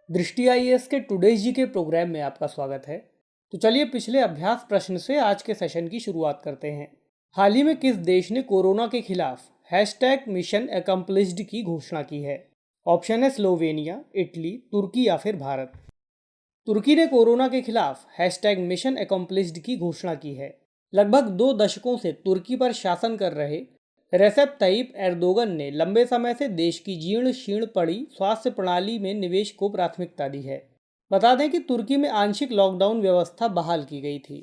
दृष्टि आईएएस के टुडेज जी के प्रोग्राम में आपका स्वागत है। तो चलिए पिछले अभ्यास प्रश्न से आज के सेशन की शुरुआत करते हैं। हाल ही में किस देश ने कोरोना के खिलाफ हैशटैग मिशन एकम्प्लिश्ड की घोषणा की है? ऑप्शन है स्लोवेनिया, इटली, तुर्की या फिर भारत। तुर्की ने कोरोना के खिलाफ हैशटैग मिशन एकम्प्लिश्ड की घोषणा की है। लगभग 2 दशकों से तुर्की पर शासन कर रहे रेसेप तय्यिप एर्दोगन ने लंबे समय से देश की जीर्ण शीर्ण पड़ी स्वास्थ्य प्रणाली में निवेश को प्राथमिकता दी है। बता दें कि तुर्की में आंशिक लॉकडाउन व्यवस्था बहाल की गई थी।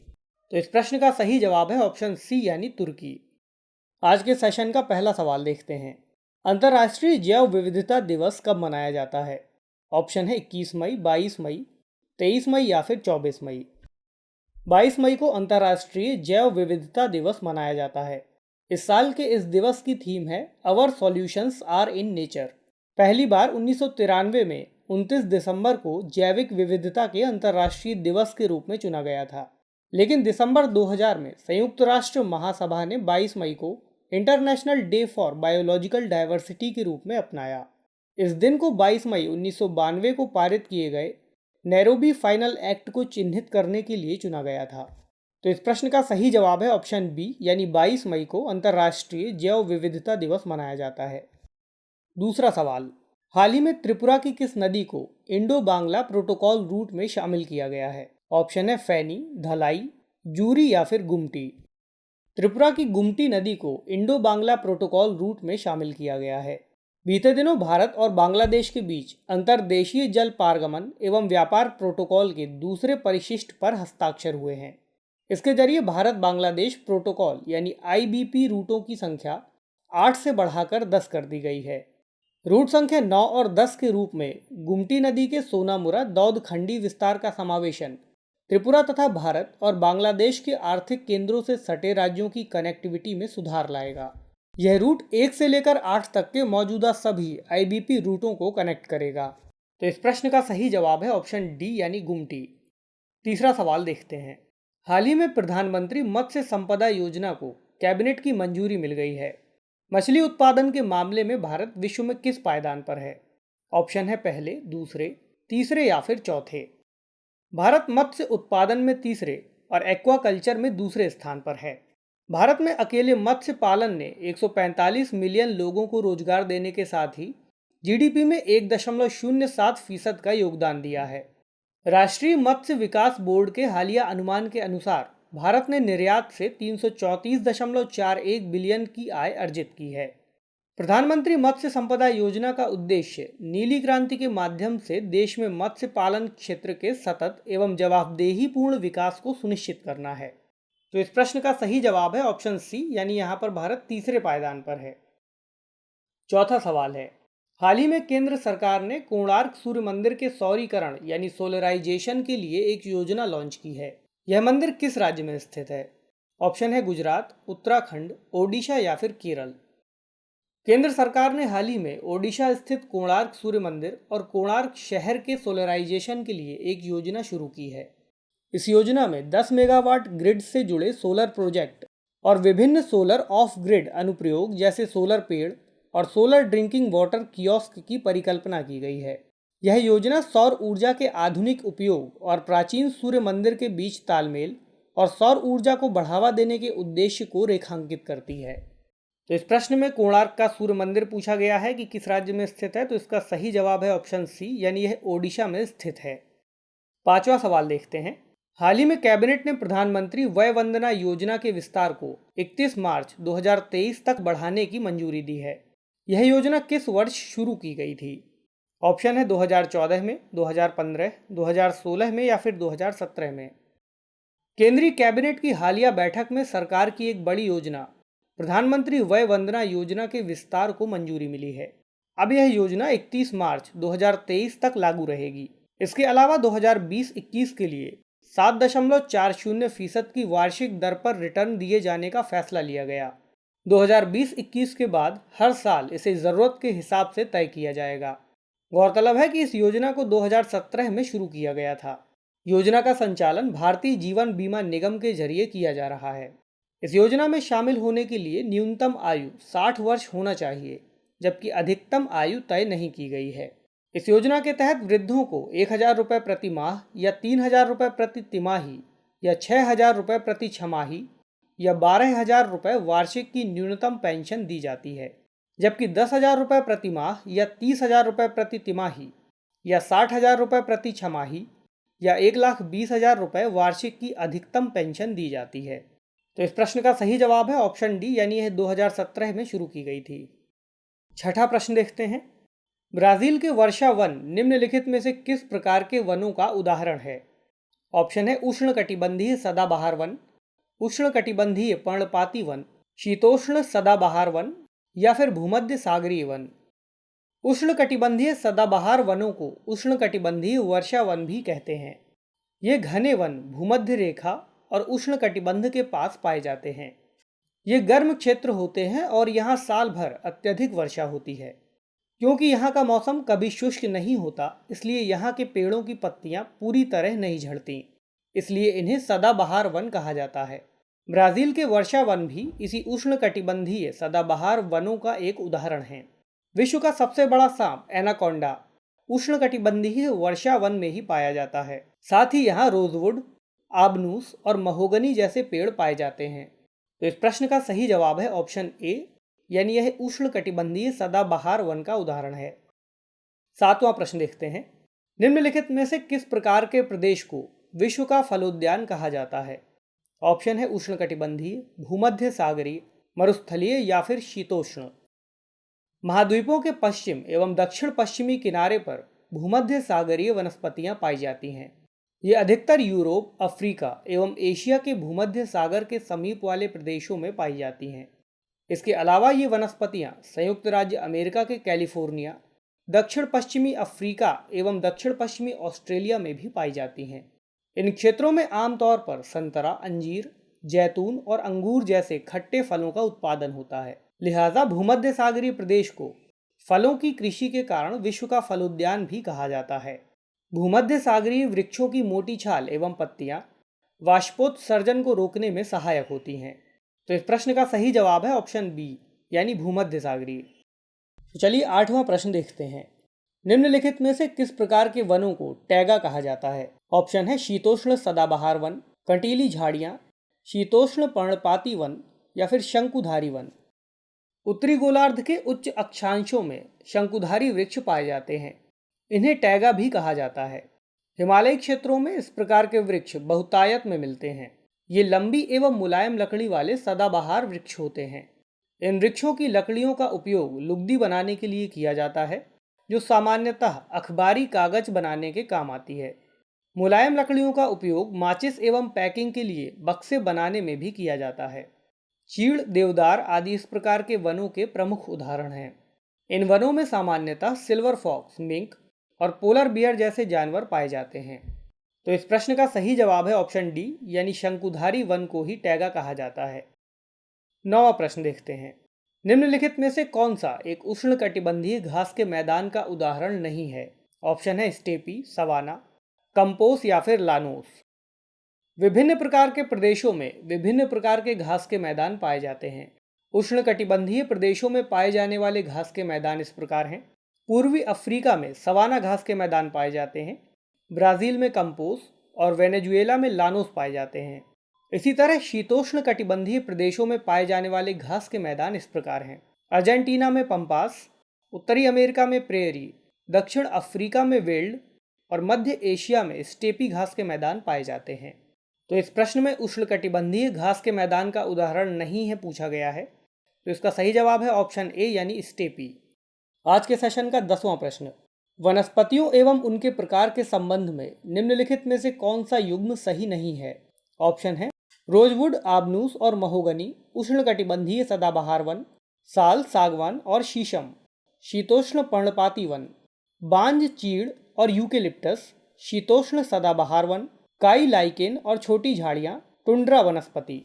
तो इस प्रश्न का सही जवाब है ऑप्शन सी यानी तुर्की। आज के सेशन का पहला सवाल देखते हैं। अंतर्राष्ट्रीय जैव विविधता दिवस कब मनाया जाता है? ऑप्शन है 21 मई, 22 मई, 23 मई या फिर 24 मई। 22 मई को अंतर्राष्ट्रीय जैव विविधता दिवस मनाया जाता है। इस साल के इस दिवस की थीम है अवर सॉल्यूशंस आर इन नेचर। पहली बार 1993 में 29 दिसंबर को जैविक विविधता के अंतर्राष्ट्रीय दिवस के रूप में चुना गया था, लेकिन दिसंबर 2000 में संयुक्त राष्ट्र महासभा ने 22 मई को international day for biological diversity के रूप में अपनाया। इस दिन को 22 मई 1992 को पारित किए गए नैरोबी फाइनल एक्ट को चिन्हित करने के लिए चुना गया था। तो इस प्रश्न का सही जवाब है ऑप्शन बी यानी 22 मई को अंतर्राष्ट्रीय जैव विविधता दिवस मनाया जाता है। दूसरा सवाल, हाल ही में त्रिपुरा की किस नदी को इंडो बांग्ला प्रोटोकॉल रूट में शामिल किया गया है? ऑप्शन है फैनी, धलाई, जूरी या फिर गुमटी। त्रिपुरा की गुमटी नदी को इंडो बांग्ला प्रोटोकॉल रूट में शामिल किया गया है। बीते दिनों भारत और बांग्लादेश के बीच अंतर्देशीय जल पारगमन एवं व्यापार प्रोटोकॉल के दूसरे परिशिष्ट पर हस्ताक्षर हुए हैं। इसके जरिए भारत बांग्लादेश प्रोटोकॉल यानी आईबीपी रूटों की संख्या 8 से बढ़ाकर 10 कर दी गई है। रूट संख्या 9 और 10 के रूप में गुमटी नदी के सोनामुरा दौद खंडी विस्तार का समावेशन त्रिपुरा तथा भारत और बांग्लादेश के आर्थिक केंद्रों से सटे राज्यों की कनेक्टिविटी में सुधार लाएगा। यह रूट 1 से लेकर 8 तक के मौजूदा सभी आईबीपी रूटों को कनेक्ट करेगा। तो इस प्रश्न का सही जवाब है ऑप्शन डी यानी गुमटी। तीसरा सवाल देखते हैं। हाल ही में प्रधानमंत्री मत्स्य संपदा योजना को कैबिनेट की मंजूरी मिल गई है। मछली उत्पादन के मामले में भारत विश्व में किस पायदान पर है? ऑप्शन है पहले, दूसरे, तीसरे या फिर चौथे। भारत मत्स्य उत्पादन में तीसरे और एक्वाकल्चर में दूसरे स्थान पर है। भारत में अकेले मत्स्य पालन ने 145 मिलियन लोगों को रोजगार देने के साथ ही जीडीपी में 1.07% का योगदान दिया है। राष्ट्रीय मत्स्य विकास बोर्ड के हालिया अनुमान के अनुसार भारत ने निर्यात से 334.41 बिलियन की आय अर्जित की है। प्रधानमंत्री मत्स्य संपदा योजना का उद्देश्य नीली क्रांति के माध्यम से देश में मत्स्य पालन क्षेत्र के सतत एवं जवाबदेहीपूर्ण विकास को सुनिश्चित करना है। तो इस प्रश्न का सही जवाब है ऑप्शन सी यानी यहाँ पर भारत तीसरे पायदान पर है। चौथा सवाल है। हाल ही में केंद्र सरकार ने कोणार्क सूर्य मंदिर के सौरीकरण यानी सोलराइजेशन के लिए एक योजना लॉन्च की है। यह मंदिर किस राज्य में स्थित है? ऑप्शन है गुजरात, उत्तराखंड, ओडिशा या फिर केरल। केंद्र सरकार ने हाल ही में ओडिशा स्थित कोणार्क सूर्य मंदिर और कोणार्क शहर के सोलराइजेशन के लिए एक योजना शुरू की है। इस योजना में 10 मेगावाट ग्रिड से जुड़े सोलर प्रोजेक्ट और विभिन्न सोलर ऑफ ग्रिड अनुप्रयोग जैसे सोलर पेड़ और सोलर ड्रिंकिंग वाटर कियोस्क की परिकल्पना की गई है। यह योजना सौर ऊर्जा के आधुनिक उपयोग और प्राचीन सूर्य मंदिर के बीच तालमेल और सौर ऊर्जा को बढ़ावा देने के उद्देश्य को रेखांकित करती है। तो इस प्रश्न में कोणार्क का सूर्य मंदिर पूछा गया है कि किस राज्य में स्थित है, तो इसका सही जवाब है ऑप्शन सी यानी यह ओडिशा में स्थित है। पांचवा सवाल देखते हैं। हाल ही में कैबिनेट ने प्रधानमंत्री वय वंदना योजना के विस्तार को 31 मार्च 2023 तक बढ़ाने की मंजूरी दी है। यह योजना किस वर्ष शुरू की गई थी? ऑप्शन है 2014 में, 2015, 2016 में या फिर 2017 में। केंद्रीय कैबिनेट की हालिया बैठक में सरकार की एक बड़ी योजना प्रधानमंत्री वय वंदना योजना के विस्तार को मंजूरी मिली है। अब यह योजना 31 मार्च 2023 तक लागू रहेगी। इसके अलावा 2020-21 के लिए 7.40% की वार्षिक दर पर रिटर्न दिए जाने का फैसला लिया गया। 2020-21 के बाद हर साल इसे ज़रूरत के हिसाब से तय किया जाएगा। गौरतलब है कि इस योजना को 2017 में शुरू किया गया था। योजना का संचालन भारतीय जीवन बीमा निगम के जरिए किया जा रहा है। इस योजना में शामिल होने के लिए न्यूनतम आयु 60 वर्ष होना चाहिए, जबकि अधिकतम आयु तय नहीं की गई है। इस योजना के तहत वृद्धों को 1,000 रुपये प्रति माह या 3,000 रुपये प्रति तिमाही या 6,000 रुपये प्रति छमाही या 12,000 रुपये वार्षिक की न्यूनतम पेंशन दी जाती है, जबकि 10,000 रुपये प्रति माह या 30,000 रुपये प्रति तिमाही या 60,000 रुपये प्रति छमाही या 1,20,000 रुपये वार्षिक की अधिकतम पेंशन दी जाती है। तो इस प्रश्न का सही जवाब है ऑप्शन डी, यानी यह 2017 में शुरू की गई थी। छठा प्रश्न देखते हैं। ब्राजील के वर्षा वन निम्नलिखित में से किस प्रकार के वनों का उदाहरण है? ऑप्शन है उष्णकटिबंधीय सदाबहार वन, उष्णकटिबंधीय पर्णपाती वन, शीतोष्ण सदाबहार वन या फिर भूमध्य सागरीय वन। उष्णकटिबंधीय सदाबहार वनों को उष्णकटिबंधीय वर्षा वन भी कहते हैं। ये घने वन भूमध्य रेखा और उष्णकटिबंध के पास पाए जाते हैं। ये गर्म क्षेत्र होते हैं और यहाँ साल भर अत्यधिक वर्षा होती है। क्योंकि यहाँ का मौसम कभी शुष्क नहीं होता, इसलिए यहाँ के पेड़ों की पत्तियाँ पूरी तरह नहीं झड़ती, इसलिए इन्हें सदाबहार वन कहा जाता है। ब्राज़ील के वर्षा वन भी इसी उष्णकटिबंधीय सदाबहार वनों का एक उदाहरण है। विश्व का सबसे बड़ा सांप एनाकोंडा उष्णकटिबंधीय वर्षा वन में ही पाया जाता है। साथ ही यहाँ रोजवुड, आबनूस और महोगनी जैसे पेड़ पाए जाते हैं। तो इस प्रश्न का सही जवाब है ऑप्शन ए, यानी यह उष्णकटिबंधीय सदाबहार वन का उदाहरण है। सातवां प्रश्न देखते हैं। निम्नलिखित में से किस प्रकार के प्रदेश को विश्व का फलोद्यान कहा जाता है? ऑप्शन है उष्णकटिबंधीय, भूमध्य सागरीय, मरुस्थलीय या फिर शीतोष्ण। महाद्वीपों के पश्चिम एवं दक्षिण पश्चिमी किनारे पर भूमध्य सागरीय वनस्पतियां पाई जाती हैं। ये अधिकतर यूरोप, अफ्रीका एवं एशिया के भूमध्य सागर के समीप वाले प्रदेशों में पाई जाती हैं। इसके अलावा ये वनस्पतियां संयुक्त राज्य अमेरिका के कैलिफोर्निया, दक्षिण पश्चिमी अफ्रीका एवं दक्षिण पश्चिमी ऑस्ट्रेलिया में भी पाई जाती हैं। इन क्षेत्रों में आमतौर पर संतरा, अंजीर, जैतून और अंगूर जैसे खट्टे फलों का उत्पादन होता है। लिहाजा भूमध्य सागरीय प्रदेश को फलों की कृषि के कारण विश्व का फलोद्यान भी कहा जाता है। भूमध्य सागरीय वृक्षों की मोटी छाल एवं पत्तियां वाष्पोत्सर्जन को रोकने में सहायक होती हैं। तो इस प्रश्न का सही जवाब है ऑप्शन बी, यानी भूमध्य सागरीय। तो चलिए आठवां प्रश्न देखते हैं। निम्नलिखित में से किस प्रकार के वनों को टैगा कहा जाता है? ऑप्शन है शीतोष्ण सदाबहार वन, कंटीली झाड़ियां, शीतोष्ण पर्णपाती वन या फिर शंकुधारी वन। उत्तरी गोलार्ध के उच्च अक्षांशों में शंकुधारी वृक्ष पाए जाते हैं। इन्हें टैगा भी कहा जाता है। हिमालयी क्षेत्रों में इस प्रकार के वृक्ष बहुतायत में मिलते हैं। ये लंबी एवं मुलायम लकड़ी वाले सदाबहार वृक्ष होते हैं। इन वृक्षों की लकड़ियों का उपयोग लुगदी बनाने के लिए किया जाता है, जो सामान्यतः अखबारी कागज बनाने के काम आती है। मुलायम लकड़ियों का उपयोग माचिस एवं पैकिंग के लिए बक्से बनाने में भी किया जाता है। चीड़, देवदार आदि इस प्रकार के वनों के प्रमुख उदाहरण हैं। इन वनों में सामान्यतः सिल्वर फॉक्स, मिंक और पोलर बियर जैसे जानवर पाए जाते हैं। तो इस प्रश्न का सही जवाब है ऑप्शन डी, यानी शंकुधारी वन को ही टैगा कहा जाता है। नौवां प्रश्न देखते हैं। निम्नलिखित में से कौन सा एक उष्णकटिबंधीय घास के मैदान का उदाहरण नहीं है? ऑप्शन है स्टेपी, सवाना, कंपोस या फिर लानोस। विभिन्न प्रकार के प्रदेशों में विभिन्न प्रकार के घास के मैदान पाए जाते हैं। उष्णकटिबंधीय प्रदेशों में पाए जाने वाले घास के मैदान इस प्रकार हैं। पूर्वी अफ्रीका में सवाना घास के मैदान पाए जाते हैं। ब्राज़ील में कंपोस और वेनेजुएला में लानोस पाए जाते हैं। इसी तरह शीतोष्ण कटिबंधीय प्रदेशों में पाए जाने वाले घास के मैदान इस प्रकार हैं। अर्जेंटीना में पंपास, उत्तरी अमेरिका में प्रेयरी, दक्षिण अफ्रीका में वेल्ड और मध्य एशिया में स्टेपी घास के मैदान पाए जाते हैं। तो इस प्रश्न में उष्णकटिबंधीय घास के मैदान का उदाहरण नहीं है पूछा गया है, तो इसका सही जवाब है ऑप्शन ए, यानी स्टेपी। आज के सेशन का 10वां प्रश्न। वनस्पतियों एवं उनके प्रकार के संबंध में निम्नलिखित में से कौन सा युग्म सही नहीं है? ऑप्शन है रोजवुड, आबनूस और महोगनी उष्णकटिबंधीय सदाबहार वन, साल, सागवान और शीशम शीतोष्ण पर्णपाती वन, बांज, चीड़ और यूकेलिप्टस शीतोष्ण सदाबहार वन, काई, लाइकेन और छोटी झाड़ियां टुंड्रा वनस्पति।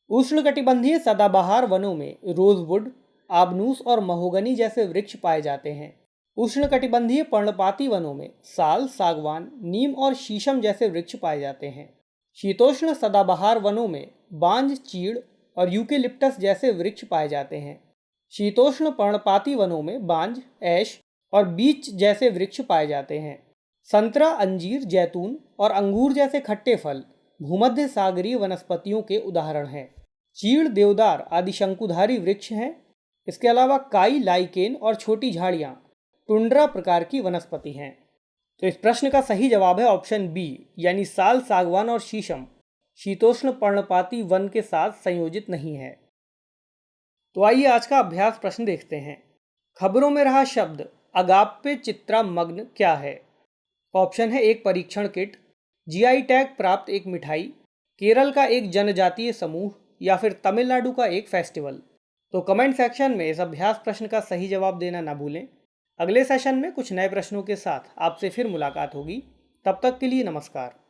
उष्णकटिबंधीय सदाबहार वनों में रोजवुड, आबनूस और महोगनी जैसे वृक्ष पाए जाते हैं। उष्णकटिबंधीय पर्णपाती वनों में साल, सागवान, नीम और शीशम जैसे वृक्ष पाए जाते हैं। शीतोष्ण सदाबहार वनों में बांज, चीड़ और यूकेलिप्टस जैसे वृक्ष पाए जाते हैं। शीतोष्ण पर्णपाती वनों में बांज, ऐश, और बीच जैसे वृक्ष पाए जाते हैं। संतरा, अंजीर, जैतून और अंगूर जैसे खट्टे फल भूमध्य सागरीय वनस्पतियों के उदाहरण हैं। चीड़, देवदार आदि शंकुधारी वृक्ष हैं। इसके अलावा काई, लाइकेन और छोटी झाड़ियाँ टुंड्रा प्रकार की वनस्पति हैं। तो इस प्रश्न का सही जवाब है ऑप्शन बी, यानी साल, सागवान और शीशम शीतोष्ण पर्णपाती वन के साथ संयोजित नहीं है। तो आइए आज का अभ्यास प्रश्न देखते हैं। खबरों में रहा शब्द अगाप्पे चित्रामग्न क्या है? ऑप्शन है एक परीक्षण किट, जीआई टैग प्राप्त एक मिठाई, केरल का एक जनजातीय समूह या फिर तमिलनाडु का एक फेस्टिवल। तो कमेंट सेक्शन में इस अभ्यास प्रश्न का सही जवाब देना ना भूलें। अगले सेशन में कुछ नए प्रश्नों के साथ आपसे फिर मुलाकात होगी। तब तक के लिए नमस्कार।